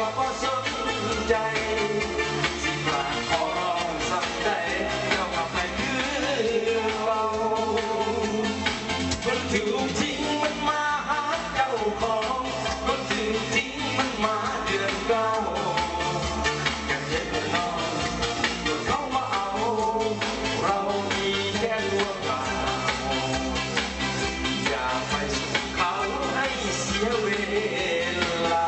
ก็บ่สนใจสิกลาขอร้องสักใดเจ้าก็ให้คือเราคนถือจริงมันมาหาเจ้าของคนถือจริงมันมาเดือนเก้ากันเย็นนอนเขามาเอาเรามีแค่ลวงตาอย่าไปสู่เขาให้เสียเวลา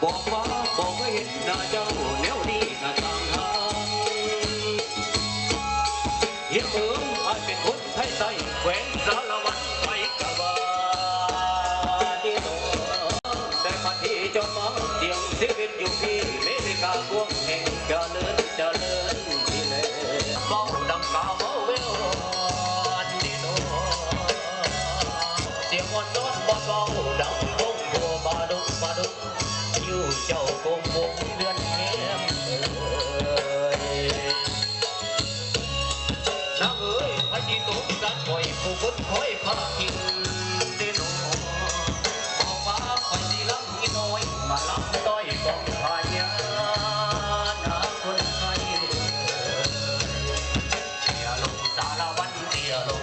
บอกว่าบอกว่าเห็นหน้าเจ้าแนวนี้ก็ต่างหากเฮียเอิมอาจเป็นคนไทยใส่แขวงสารวัตรไปกะว่าดีโนแต่มาที่เจ้ามาเสียงชีวิตอยู่ที่อเมริกากวงแห่งเจริญที่เลยเบาดังกาเบาเวลดีโนเสียงวันนอนเบาดังวงบัวบาดุอยู่เจ้าคงวงเดือนเงียบน้ำเอ๋ยพระจีตุสันคอยผู้บุญคอยพักกินเดโนบอกว่าคอยสีลังกินน้อยมาลังต้อยกองพายานาคนไทยเดี๋ยวลงสารวันเดี๋ยวลง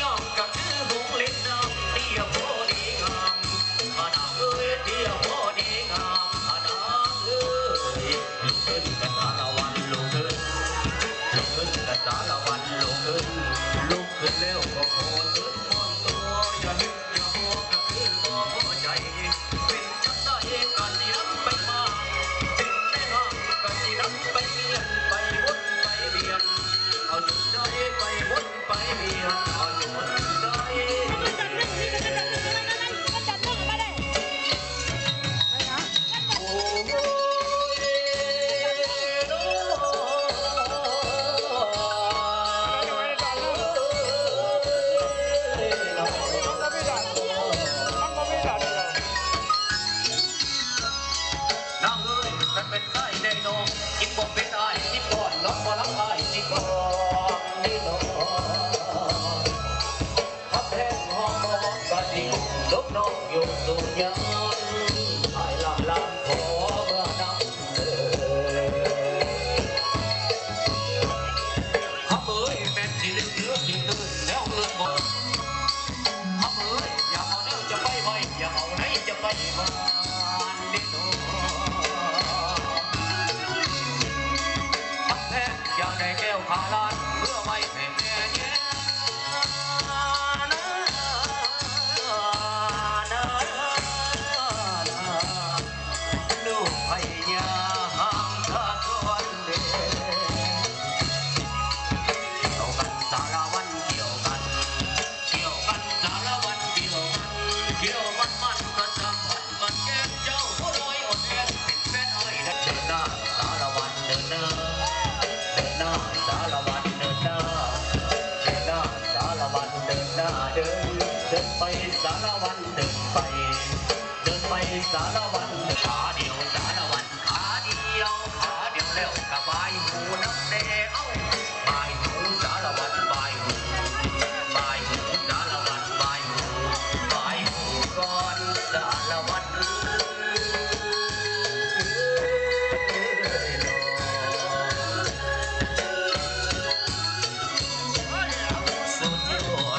ย่องกับชื่อลุงเล่นน้ำเดี๋ยวโพดีงามอาณาเอ๋ยเดี๋ยวโพดีงามอาณาเอ๋ยลุกขึ้นกับสารวันลุกขึ้นกับสารวันลุกขึ้นแล้วก็ขอเถิดมอนตัวอย่านึกอย่าโหกับคืนบ่พอใจเป็นจังได้กันเลี้ยงไปมาถึงในห้างก็สินับไปเมียนไปวนไปเวียนเอาหยุดได้ไปวนไปเวียนเอาหยุดได้เป็นไข้ในนองกินบ่เป็นไอ้ที่ก่อนน้องบ่รักไอ้ที่ก่อนนี่น้องพับแทงห้องบ่กะสิกุ้งลูกน้องอยู่สุญญานไอ้ลำขอเมื่อน้ำฮับเอ้ยเป็นสิเหลือสิตื่นแล้วเอิ้นบ่ฮับเอ้ยอย่าเอาเด้อจะไปไว้อย่าเอาไหนจะไปมานี่น้องอย่าได้แก้วขาลานเพื่อไม่แพ้แย่ลูกพญาห่างทาสวันเดเกี่ยวกันสารวันเกี่ยวกันสารวันเกี่ยวมันก็จะมันแก้เจ้าผู้น้อยอดแอนเป็นแฟนอ้อยเดินหน้าสารวันเดินหน้าสารวัตรเดินหน้าสารวัตรเดินหน้าเดินไปสารวัตรเดินไปสารวัตรขาเดียวสารวัตรขาเดียวแล้วกระบายหูน้ำเดเอาบายหูสารวัตรบายหูสารวัตรบายหูก่อนสารวัตรสุดยอด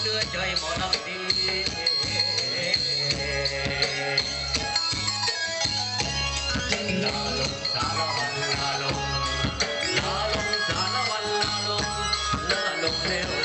เนื้อใจหมอลำดีลาลงสารวันลาลงสารวันลาลงเร็ว